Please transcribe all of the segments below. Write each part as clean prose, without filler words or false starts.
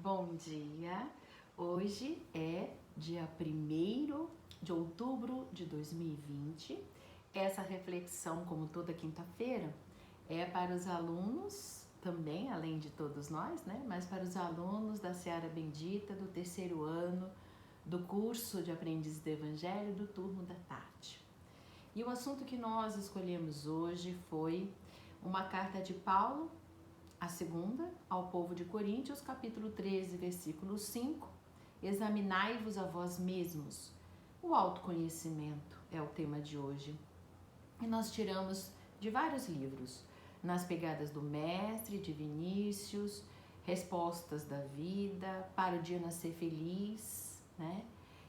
Bom dia! Hoje é dia 1º de outubro de 2020. Essa reflexão, como toda quinta-feira, é para os alunos também, além de todos nós, né? Mas para os alunos da Seara Bendita do 3º ano do curso de Aprendizes do Evangelho do turno da tarde. E o assunto que nós escolhemos hoje foi uma carta de Paulo, a segunda, ao povo de Coríntios, capítulo 13, versículo 5. Examinai-vos a vós mesmos. O autoconhecimento é o tema de hoje. E nós tiramos de vários livros. Nas Pegadas do Mestre, de Vinícius, Respostas da Vida, Para o Dia Nascer Feliz, né?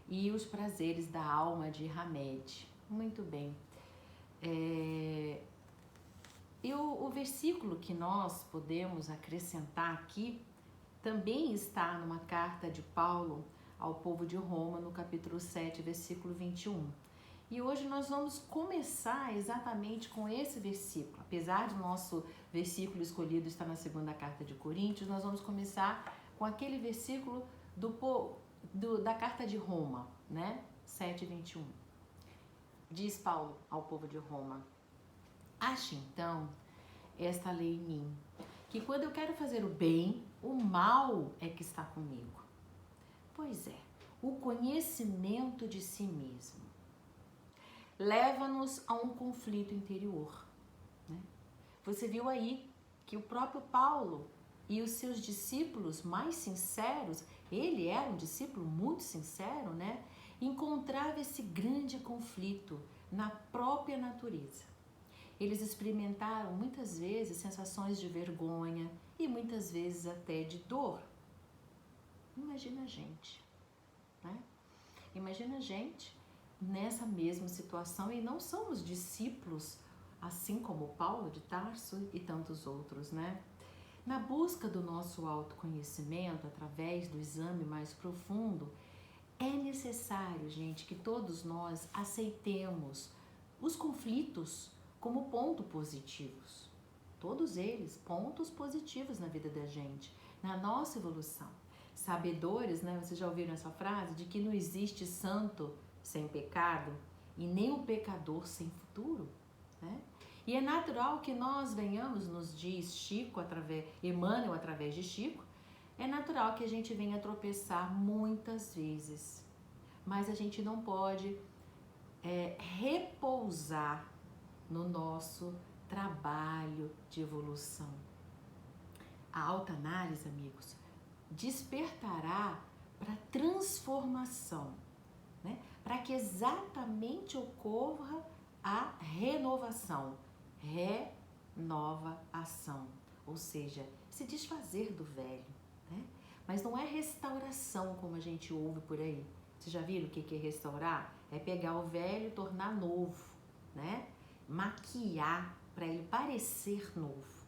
E Os Prazeres da Alma, de Hamed. Muito bem. E o versículo que nós podemos acrescentar aqui também está numa carta de Paulo ao povo de Roma, no capítulo 7, versículo 21. E hoje nós vamos começar exatamente com esse versículo. Apesar de nosso versículo escolhido estar na segunda carta de Coríntios, nós vamos começar com aquele versículo da carta de Roma, né? 7, 21. Diz Paulo ao povo de Roma: ache então esta lei em mim, que quando eu quero fazer o bem, o mal é que está comigo. Pois é, o conhecimento de si mesmo leva-nos a um conflito interior, né? Você viu aí que o próprio Paulo e os seus discípulos mais sinceros, ele era um discípulo muito sincero, né? Encontrava esse grande conflito na própria natureza. Eles experimentaram muitas vezes sensações de vergonha e muitas vezes até de dor. Imagina a gente, né? Imagina a gente nessa mesma situação, e não somos discípulos assim como Paulo de Tarso e tantos outros, né? Na busca do nosso autoconhecimento, através do exame mais profundo, é necessário, gente, que todos nós aceitemos os conflitos como pontos positivos. Todos eles, pontos positivos na vida da gente, na nossa evolução. Sabedores, né? Vocês já ouviram essa frase? De que não existe santo sem pecado e nem o pecador sem futuro, né? E é natural que nós venhamos, nos diz Chico, Emmanuel através de Chico, é natural que a gente venha tropeçar muitas vezes, mas a gente não pode repousar no nosso trabalho de evolução. A autoanálise, amigos, despertará para transformação, né? Para que exatamente ocorra a renovação, renovação, ou seja, se desfazer do velho, né? Mas não é restauração como a gente ouve por aí. Vocês já viram o que é restaurar? É pegar o velho e tornar novo, né? Maquiar para ele parecer novo.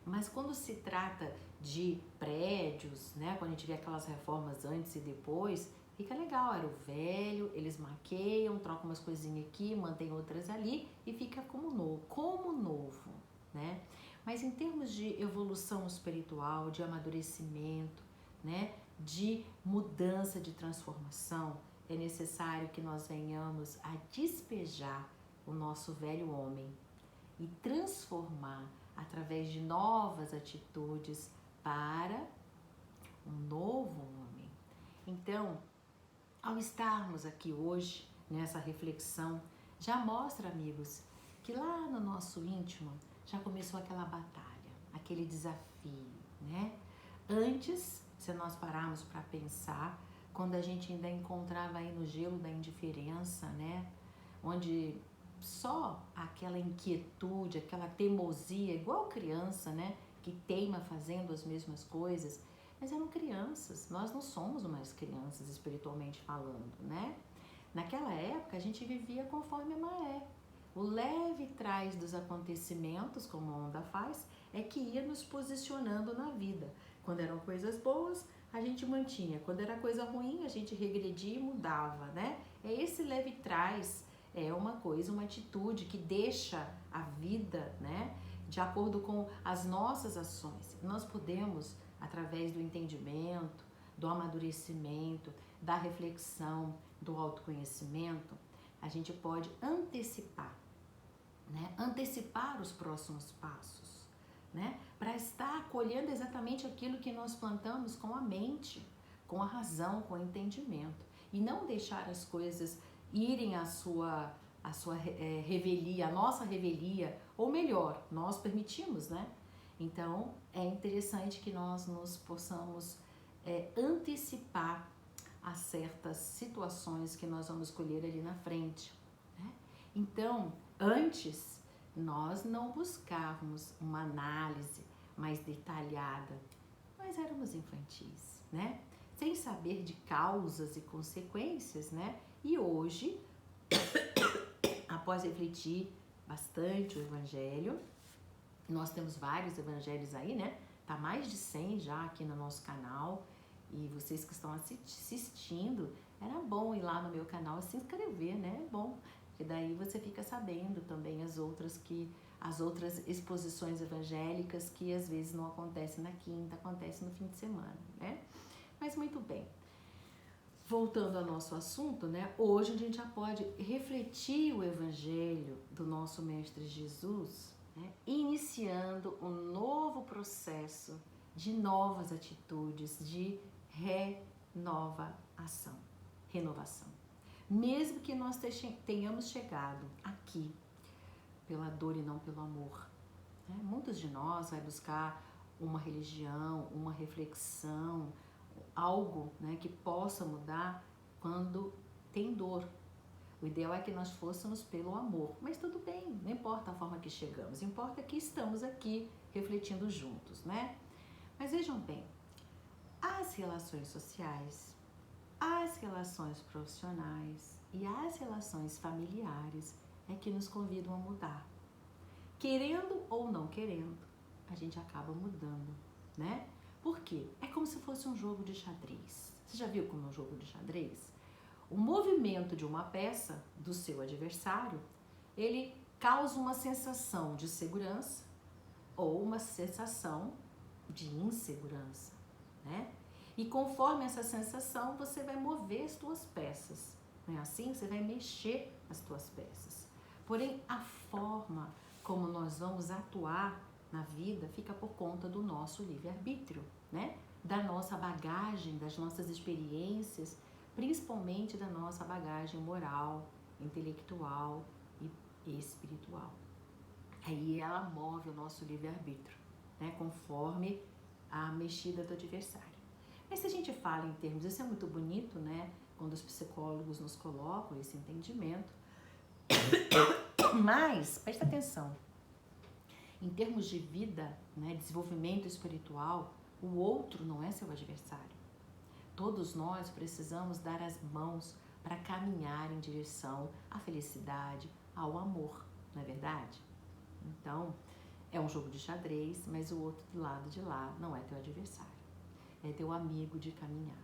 Mas quando se trata de prédios, né, quando a gente vê aquelas reformas antes e depois, fica legal, era o velho, eles maquiam, trocam umas coisinhas aqui, mantêm outras ali e fica como novo, né? Mas em termos de evolução espiritual, de amadurecimento, né, de mudança, de transformação, é necessário que nós venhamos a despejar o nosso velho homem e transformar através de novas atitudes para um novo homem. Então, ao estarmos aqui hoje nessa reflexão, já mostra, amigos, que lá no nosso íntimo já começou aquela batalha, aquele desafio, né? Antes, se nós pararmos para pensar, quando a gente ainda encontrava aí no gelo da indiferença, né? Onde só aquela inquietude, aquela teimosia, igual criança, né? Que teima fazendo as mesmas coisas. Mas eram crianças, nós não somos mais crianças espiritualmente falando, né? Naquela época a gente vivia conforme a maré. O leve trás dos acontecimentos, como a onda faz, é que ia nos posicionando na vida. Quando eram coisas boas, a gente mantinha. Quando era coisa ruim, a gente regredia e mudava, né? É esse leve trás, é uma coisa, uma atitude que deixa a vida, né, de acordo com as nossas ações. Nós podemos através do entendimento, do amadurecimento, da reflexão, do autoconhecimento, a gente pode antecipar, né? Antecipar os próximos passos, né? Para estar colhendo exatamente aquilo que nós plantamos com a mente, com a razão, com o entendimento. E não deixar as coisas irem à sua revelia, a nossa revelia, ou melhor, nós permitimos, né? Então, é interessante que nós nos possamos antecipar a certas situações que nós vamos colher ali na frente, né? Então, antes, nós não buscávamos uma análise mais detalhada, nós éramos infantis, né? Sem saber de causas e consequências, né? E hoje, após refletir bastante o Evangelho, nós temos vários evangelhos aí, né? Tá mais de 100 já aqui no nosso canal. E vocês que estão assistindo, era bom ir lá no meu canal e se inscrever, né? É bom, porque daí você fica sabendo também as outras exposições evangélicas que às vezes não acontecem na quinta, acontecem no fim de semana, né? Mas muito bem. Voltando ao nosso assunto, né? Hoje a gente já pode refletir o evangelho do nosso Mestre Jesus, né? Iniciando um novo processo de novas atitudes, de renovação. Mesmo que nós tenhamos chegado aqui pela dor e não pelo amor, né? Muitos de nós vai buscar uma religião, uma reflexão, algo, né, que possa mudar quando tem dor. O ideal é que nós fôssemos pelo amor, mas tudo bem, não importa a forma que chegamos, importa que estamos aqui refletindo juntos, né? Mas vejam bem, as relações sociais, as relações profissionais e as relações familiares é que nos convidam a mudar. Querendo ou não querendo, a gente acaba mudando, né? Por quê? É como se fosse um jogo de xadrez. Você já viu como é um jogo de xadrez? O movimento de uma peça do seu adversário, ele causa uma sensação de segurança ou uma sensação de insegurança, né? E conforme essa sensação, você vai mover as tuas peças, não é assim? Você vai mexer as tuas peças. Porém, a forma como nós vamos atuar na vida fica por conta do nosso livre-arbítrio, né? Da nossa bagagem, das nossas experiências, principalmente da nossa bagagem moral, intelectual e espiritual. Aí ela move o nosso livre-arbítrio, né? Conforme a mexida do adversário. Mas se a gente fala em termos, isso é muito bonito, né? Quando os psicólogos nos colocam esse entendimento. Mas, presta atenção, em termos de vida, né, desenvolvimento espiritual, o outro não é seu adversário. Todos nós precisamos dar as mãos para caminhar em direção à felicidade, ao amor, não é verdade? Então, é um jogo de xadrez, mas o outro do lado de lá não é teu adversário. É teu amigo de caminhada,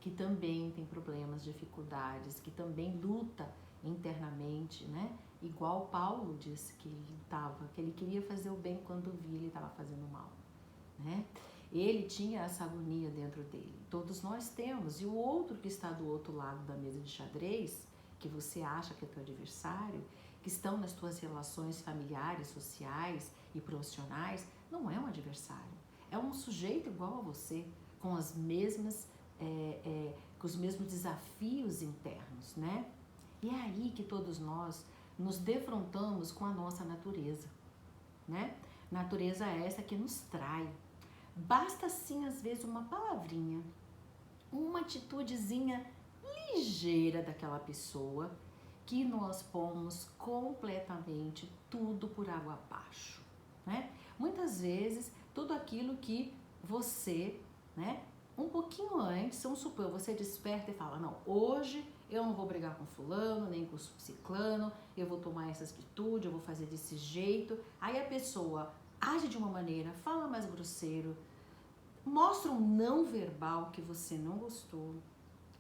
que também tem problemas, dificuldades, que também luta internamente, né? Igual Paulo disse que ele lutava, que ele queria fazer o bem quando via ele estava fazendo o mal, né? Ele tinha essa agonia dentro dele. Todos nós temos. E o outro que está do outro lado da mesa de xadrez, que você acha que é teu adversário, que estão nas tuas relações familiares, sociais e profissionais, não é um adversário. É um sujeito igual a você, com as mesmas, com os mesmos desafios internos, né? E é aí que todos nós nos defrontamos com a nossa natureza, né? Natureza essa que nos trai. Basta sim, às vezes, uma palavrinha, uma atitudezinha ligeira daquela pessoa que nós pomos completamente tudo por água abaixo, né? Muitas vezes, tudo aquilo que você, né, um pouquinho antes, vamos supor, você desperta e fala, não, hoje eu não vou brigar com fulano, nem com ciclano, eu vou tomar essa atitude, eu vou fazer desse jeito. Aí a pessoa age de uma maneira, fala mais grosseiro, mostra um não verbal que você não gostou,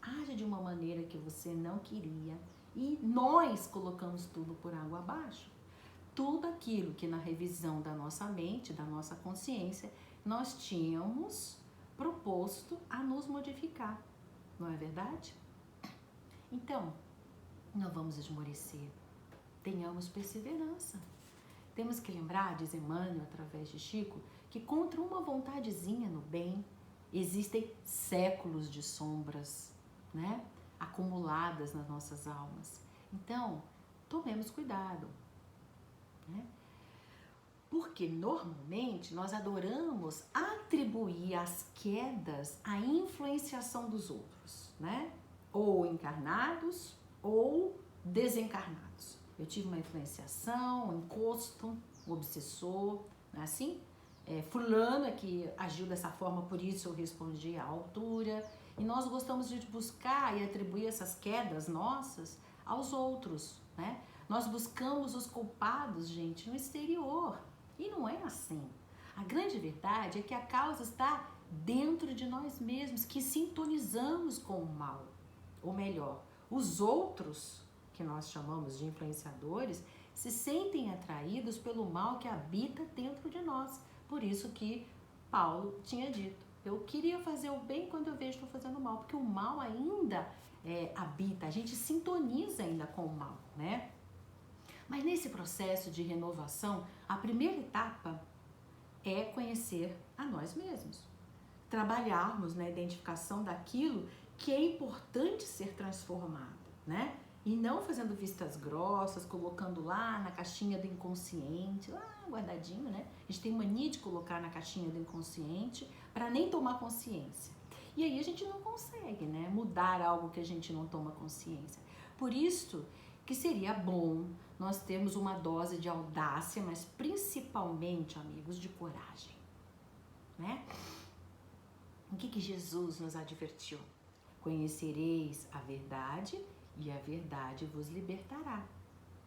age de uma maneira que você não queria e nós colocamos tudo por água abaixo. Tudo aquilo que na revisão da nossa mente, da nossa consciência, nós tínhamos proposto a nos modificar, não é verdade? Então, não vamos esmorecer, tenhamos perseverança. Temos que lembrar, diz Emmanuel através de Chico, que contra uma vontadezinha no bem, existem séculos de sombras, né, acumuladas nas nossas almas. Então, tomemos cuidado, né? Porque normalmente nós adoramos atribuir as quedas à influenciação dos outros, né? Ou encarnados ou desencarnados. Eu tive uma influenciação, um encosto, um obsessor, não é assim? Fulano é que agiu dessa forma, por isso eu respondi à altura. E nós gostamos de buscar e atribuir essas quedas nossas aos outros, né? Nós buscamos os culpados, gente, no exterior. E não é assim. A grande verdade é que a causa está dentro de nós mesmos, que sintonizamos com o mal. Ou melhor, os outros, que nós chamamos de influenciadores, se sentem atraídos pelo mal que habita dentro de nós. Por isso que Paulo tinha dito, eu queria fazer o bem quando eu vejo que estou fazendo o mal, porque o mal ainda habita, a gente sintoniza ainda com o mal, né? Mas nesse processo de renovação, a primeira etapa é conhecer a nós mesmos. Trabalharmos na identificação daquilo que é importante ser transformado, né? E não fazendo vistas grossas, colocando lá na caixinha do inconsciente, lá guardadinho, né? A gente tem mania de colocar na caixinha do inconsciente para nem tomar consciência. E aí a gente não consegue, né? Mudar algo que a gente não toma consciência. Por isso que seria bom nós termos uma dose de audácia, mas principalmente, amigos, de coragem, né? O que Jesus nos advertiu? Conhecereis a verdade e a verdade vos libertará.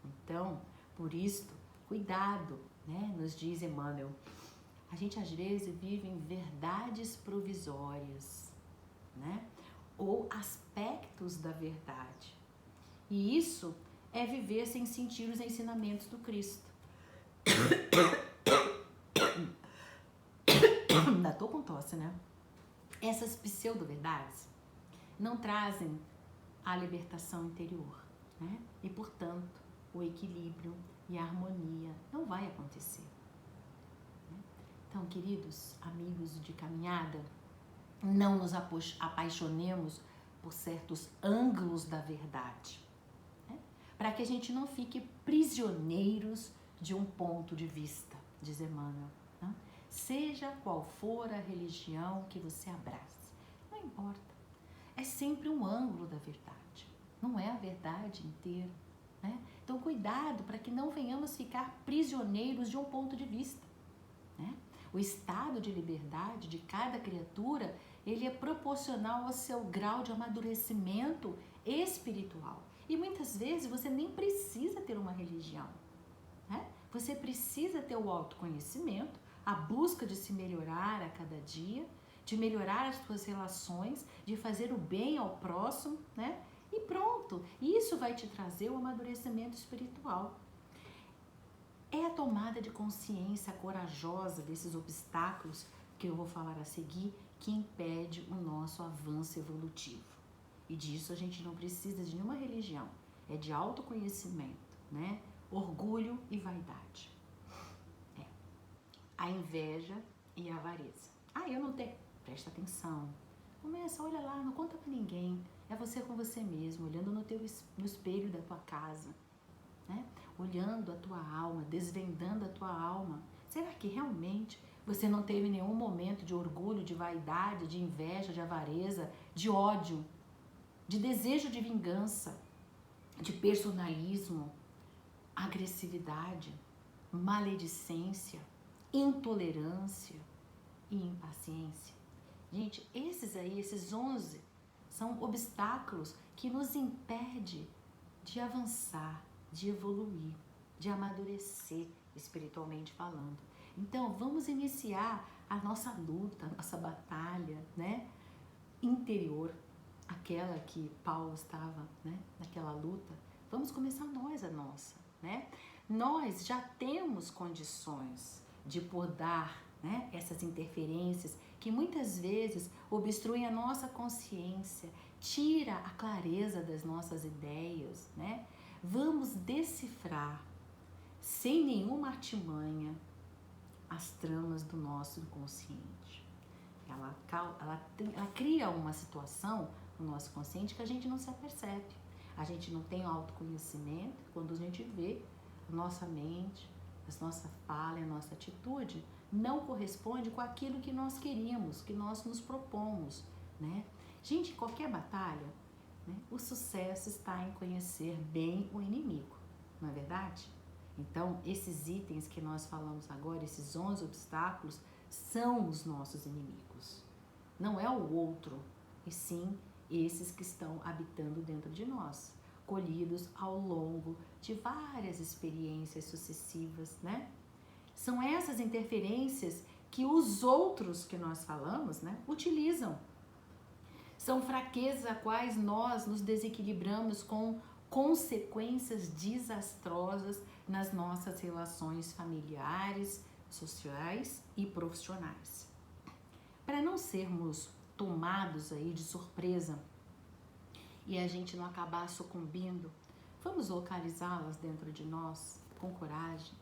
Então, por isto, cuidado, né? Nos diz Emmanuel. A gente às vezes vive em verdades provisórias, né? Ou aspectos da verdade. E isso é viver sem sentir os ensinamentos do Cristo. Ainda tô com tosse, né? Essas pseudo-verdades não trazem a libertação interior, né? E, portanto, o equilíbrio e a harmonia não vai acontecer. Então, queridos amigos de caminhada, não nos apaixonemos por certos ângulos da verdade, né? Para que a gente não fique prisioneiros de um ponto de vista, diz Emmanuel, né? Seja qual for a religião que você abrace, não importa, é sempre um ângulo da verdade, não é a verdade inteira, né? Então, cuidado para que não venhamos ficar prisioneiros de um ponto de vista, né? O estado de liberdade de cada criatura, ele é proporcional ao seu grau de amadurecimento espiritual. E muitas vezes você nem precisa ter uma religião, né? Você precisa ter o autoconhecimento, a busca de se melhorar a cada dia, de melhorar as suas relações, de fazer o bem ao próximo, né? E pronto, isso vai te trazer o amadurecimento espiritual. É a tomada de consciência corajosa desses obstáculos que eu vou falar a seguir que impede o nosso avanço evolutivo. E disso a gente não precisa de nenhuma religião, é de autoconhecimento, né? Orgulho e vaidade. A inveja e a avareza. Eu não tenho. Presta atenção. Começa, olha lá, não conta pra ninguém. É você com você mesmo, olhando no espelho da tua casa, né? Olhando a tua alma, desvendando a tua alma. Será que realmente você não teve nenhum momento de orgulho, de vaidade, de inveja, de avareza, de ódio, de desejo de vingança, de personalismo, agressividade, maledicência, intolerância e impaciência? Gente, esses 11 são obstáculos que nos impedem de avançar, de evoluir, de amadurecer espiritualmente falando. Então, vamos iniciar a nossa luta, a nossa batalha, né, interior, aquela que Paulo estava, né, naquela luta. Vamos começar nós a nossa, né? Nós já temos condições de podar, né, essas interferências que muitas vezes obstruem a nossa consciência, tira a clareza das nossas ideias, né? Vamos decifrar, sem nenhuma artimanha, as tramas do nosso inconsciente. Ela cria uma situação no nosso consciente que a gente não se apercebe. A gente não tem autoconhecimento quando a gente vê a nossa mente, a nossa fala e a nossa atitude não corresponde com aquilo que nós queríamos, que nós nos propomos, né? Gente, em qualquer batalha, né, o sucesso está em conhecer bem o inimigo, não é verdade? Então, esses itens que nós falamos agora, esses 11 obstáculos, são os nossos inimigos. Não é o outro, e sim esses que estão habitando dentro de nós, colhidos ao longo de várias experiências sucessivas, né? São essas interferências que os outros que nós falamos, né, utilizam. São fraquezas a quais nós nos desequilibramos com consequências desastrosas nas nossas relações familiares, sociais e profissionais. Para não sermos tomados aí de surpresa e a gente não acabar sucumbindo, vamos localizá-las dentro de nós com coragem,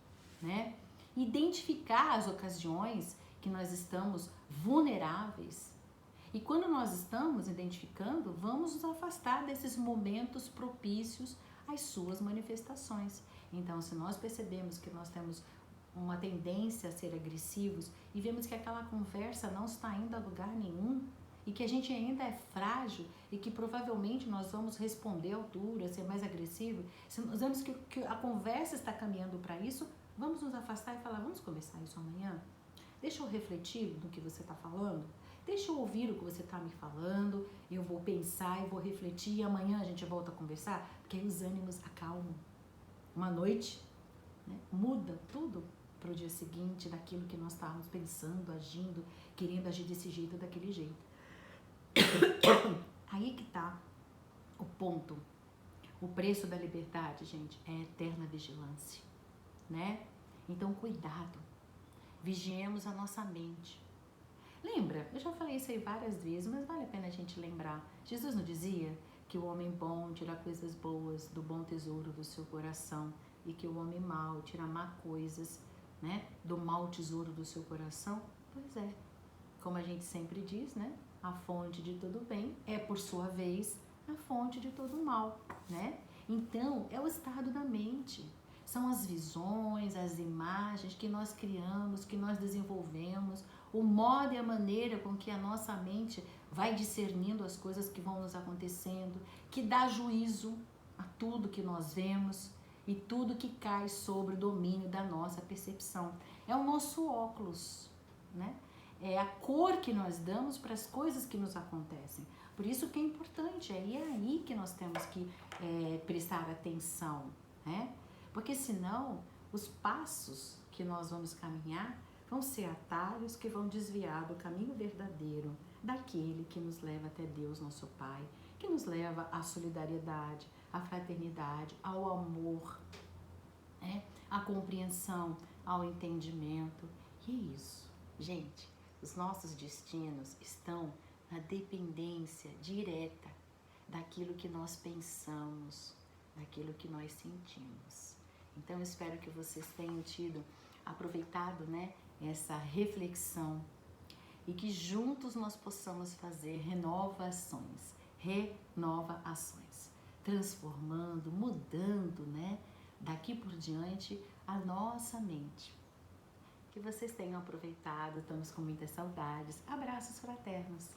né? Identificar as ocasiões que nós estamos vulneráveis. E quando nós estamos identificando, vamos nos afastar desses momentos propícios às suas manifestações. Então, se nós percebemos que nós temos uma tendência a ser agressivos e vemos que aquela conversa não está indo a lugar nenhum e que a gente ainda é frágil e que provavelmente nós vamos responder à altura, ser mais agressivo, se nós vemos que a conversa está caminhando para isso, vamos nos afastar e falar, vamos começar isso amanhã? Deixa eu refletir no que você está falando. Deixa eu ouvir o que você está me falando, eu vou pensar, eu vou refletir e amanhã a gente volta a conversar, porque aí os ânimos acalmam. Uma noite, né, muda tudo para o dia seguinte daquilo que nós estávamos pensando, agindo, querendo agir desse jeito ou daquele jeito. Aí que está o ponto. O preço da liberdade, gente, é a eterna vigilância, né? Então, cuidado. Vigiemos a nossa mente. Lembra, eu já falei isso aí várias vezes, mas vale a pena a gente lembrar. Jesus não dizia que o homem bom tira coisas boas do bom tesouro do seu coração e que o homem mau tira má coisas, né, do mau tesouro do seu coração? Pois é, como a gente sempre diz, né, a fonte de todo bem é, por sua vez, a fonte de todo mal, né? Então, é o estado da mente. São as visões, as imagens que nós criamos, que nós desenvolvemos, o modo e a maneira com que a nossa mente vai discernindo as coisas que vão nos acontecendo, que dá juízo a tudo que nós vemos e tudo que cai sobre o domínio da nossa percepção. É o nosso óculos, né? É a cor que nós damos para as coisas que nos acontecem. Por isso que é importante, é aí que nós temos que prestar atenção, né? Porque senão os passos que nós vamos caminhar vão ser atalhos que vão desviar do caminho verdadeiro, daquele que nos leva até Deus, nosso Pai, que nos leva à solidariedade, à fraternidade, ao amor, né? À compreensão, ao entendimento. E é isso, gente, os nossos destinos estão na dependência direta daquilo que nós pensamos, daquilo que nós sentimos. Então, eu espero que vocês tenham aproveitado, né, essa reflexão e que juntos nós possamos fazer renovações, transformando, mudando, né, daqui por diante a nossa mente. Que vocês tenham aproveitado, estamos com muitas saudades. Abraços fraternos.